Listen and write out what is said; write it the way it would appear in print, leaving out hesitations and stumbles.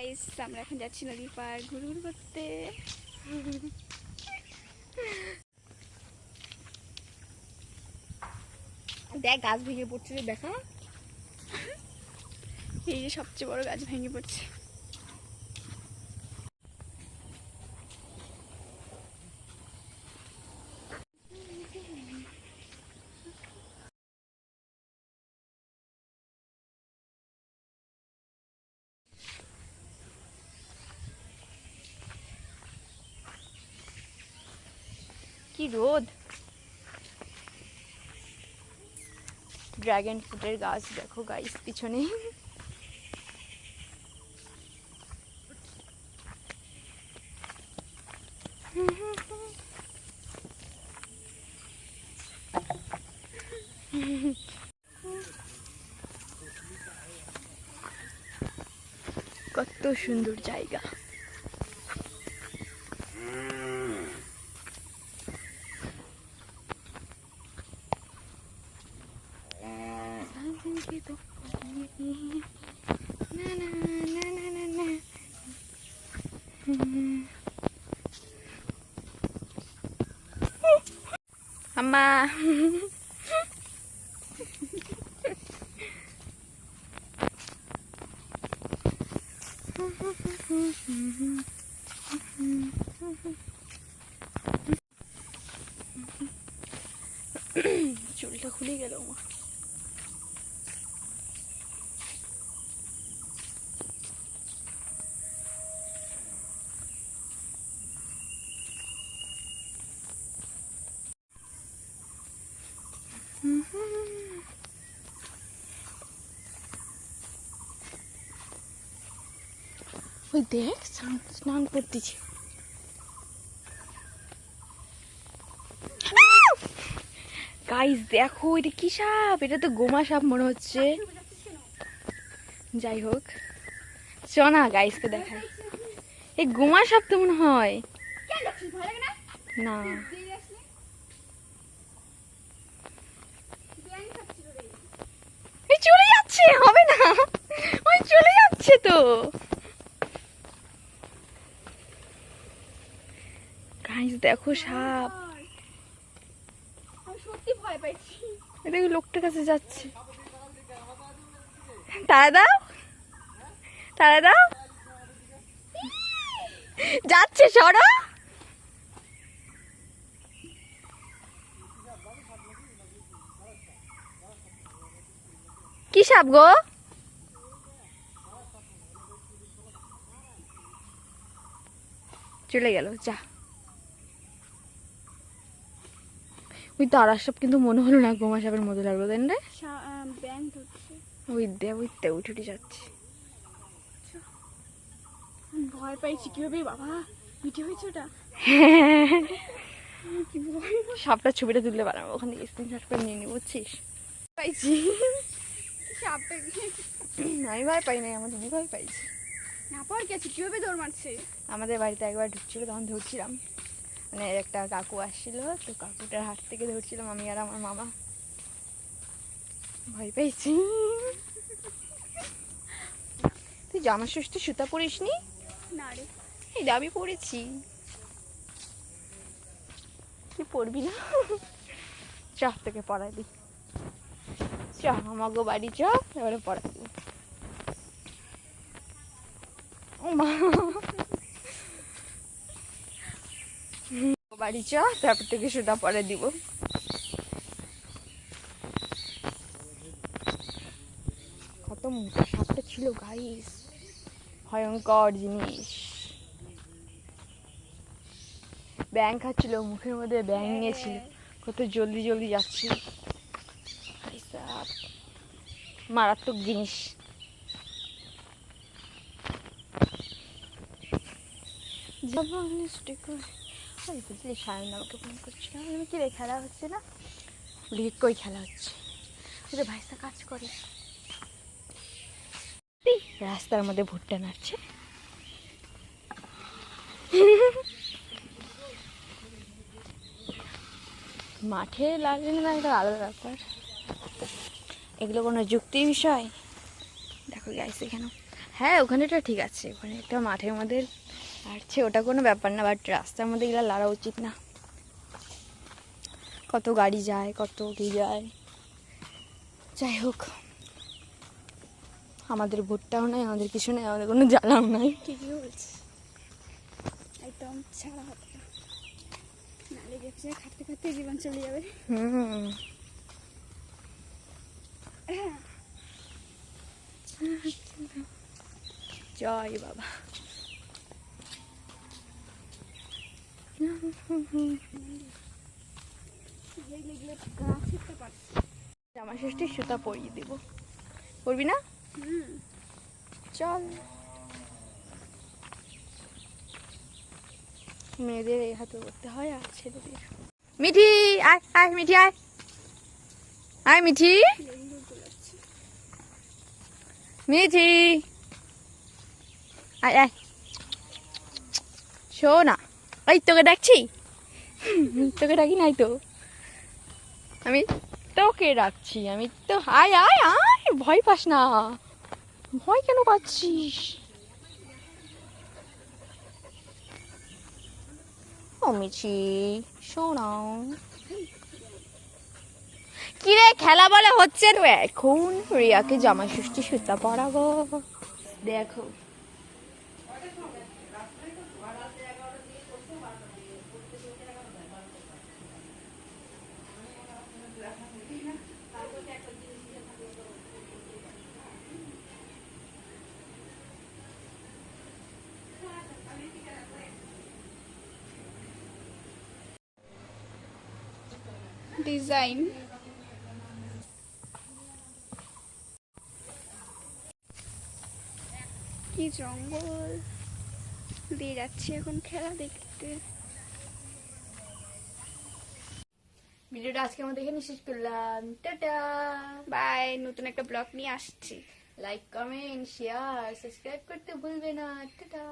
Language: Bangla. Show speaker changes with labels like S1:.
S1: গাইস আমরা এখন যাচ্ছি নদীর পার ঘুরঘুর করতে। দেখ গাছ ভেঙে পড়ছে, দেখা এই যে সবচেয়ে বড় গাছ ভেঙে পড়ছে। কি রোদ! ড্রাগন ফ্রুটের গাছ দেখো গাইস পিছনে। কত সুন্দর জায়গা। আম্মা চুলটা খুলে গেল আমার। ওই দেখ স্নান করতেছি। গাইস দেখো এটা কি সাপ, এটা তো গোমা সাপ মনে হচ্ছে। যাই হোক চ না গাইসকে দেখাই, এই গোমা সাপ তো মনে হয় না। চলে যাচ্ছে, হবে না, ওই চলে যাচ্ছে তো। গাইস দেখো সাপ, সত্যি ভয় পাইছি। এটা লোকটার কাছে যাচ্ছে, তারা দাও তারা দাও, যাচ্ছে সরো। কি সাপ গো? চলে গেল, যা। ওই তারা সাপ কিন্তু মনে হলো না গোমা সাপের মতো লাগলো, তাই না? ওই দে উঠে উঠে যাচ্ছে। ভয় পাইছি কিভাবে বাবা, মিঠে হয়েছে ওটা। সাপটা ছবিটা তুললে পারবো, ওখান থেকে স্ক্রিনশট করে নিয়ে নিবো, বুঝছিস? পাইছি সাপটাকে। আমি ভয় পাই নাই, আমার দিদি ভয় পাইছি। না পাওয়ার গেছে, কিভাবে দৌড় মারছে। আমাদের বাড়িতে একবার ঢুকছিল, তখন ধরছিলাম, মানে একটা কাকু আসছিল, তো কাকুটার হাত থেকে ধরছিলাম আমি আর আমার মামা। ভয় পাইছি। তুই জামা ষষ্ঠী সুতা পরিস নি? না রে, এই দাবি পড়েছি। তুই পড়বি না? চ তোকে পড়াই দি, চ আমাকে বাড়ি চ, এবারে পড়াই দি। ও মা, বাড়ি চ, তারপর থেকে সুতা পরে দিব। কত মোটা সাপটা ছিল গাইস, ভয়ঙ্কর জিনিস। ব্যাং খাচ্ছিল, মুখের মধ্যে ব্যাং নিয়েছিল, কত জলদি জলদি যাচ্ছে। মারাত্মক জিনিস। বুঝলি সায়ন আমাকে ফোন করছিল, আমি কি রে খেলা হচ্ছে না? কই খেলা হচ্ছে, ওদের ভাইসা কাজ করে। রাস্তার মধ্যে ভুট্টা নাড়ছে। মাঠে লাগলে না একটা আলাদা ব্যাপার, এগুলো কোনো যুক্তির বিষয়। দেখো গাইস এখানে হ্যাঁ ওখানেটা ঠিক আছে, ওখানে একটা মাঠের মধ্যে আসছে, ওটা কোনো ব্যাপার না, বাট রাস্তার মধ্যে এগুলো লাড়া উচিত না। কত গাড়ি যায়, কত কি যায়, যাই হোক আমাদের ভোটটাও নাই, আমাদের কিছু নেই, আমাদের কোনো জ্বালাও নাই।
S2: ঠিকই বলছি, একদম ছাড়া হাত নালে গেছে, খাটতে খাটতে জীবন চলে যাবে।
S1: জয় বাবা। জামা ষষ্ঠীর সুতা পরিয়ে দেবো, পরবি না? চল, মেয়েদের এই হাতে করতে হয় আর ছেলেদের। মিঠি আয় আয়, মিঠি আয় আয়, মিঠি মিঠি আয় আয়, শো না, ওই তোকে ডাকছি, তোকে ডাকি নাই তো, আমি তোকে ডাকছি, আমি তো, আয় আয় আয়, ভয় পাস না, ভয় কেন পাচ্ছিস? ও মিঠি শোনাও, কিরে খেলা বলে হচ্ছে তো এখন, রিয়াকে জামা ষষ্ঠী সুতা পরাবো, দেখো
S2: ডিজাইন। কি জঙ্গল দিয়ে যাচ্ছি এখন খেলা দেখতে।
S1: ভিডিওটা আজকে আমাদের এখানে শেষ করলাম, টাটা
S2: বাই, নতুন একটা ব্লগ নিয়ে আসছি।
S1: লাইক কমেন্ট শেয়ার সাবস্ক্রাইব করতে ভুলবে না, টাটা।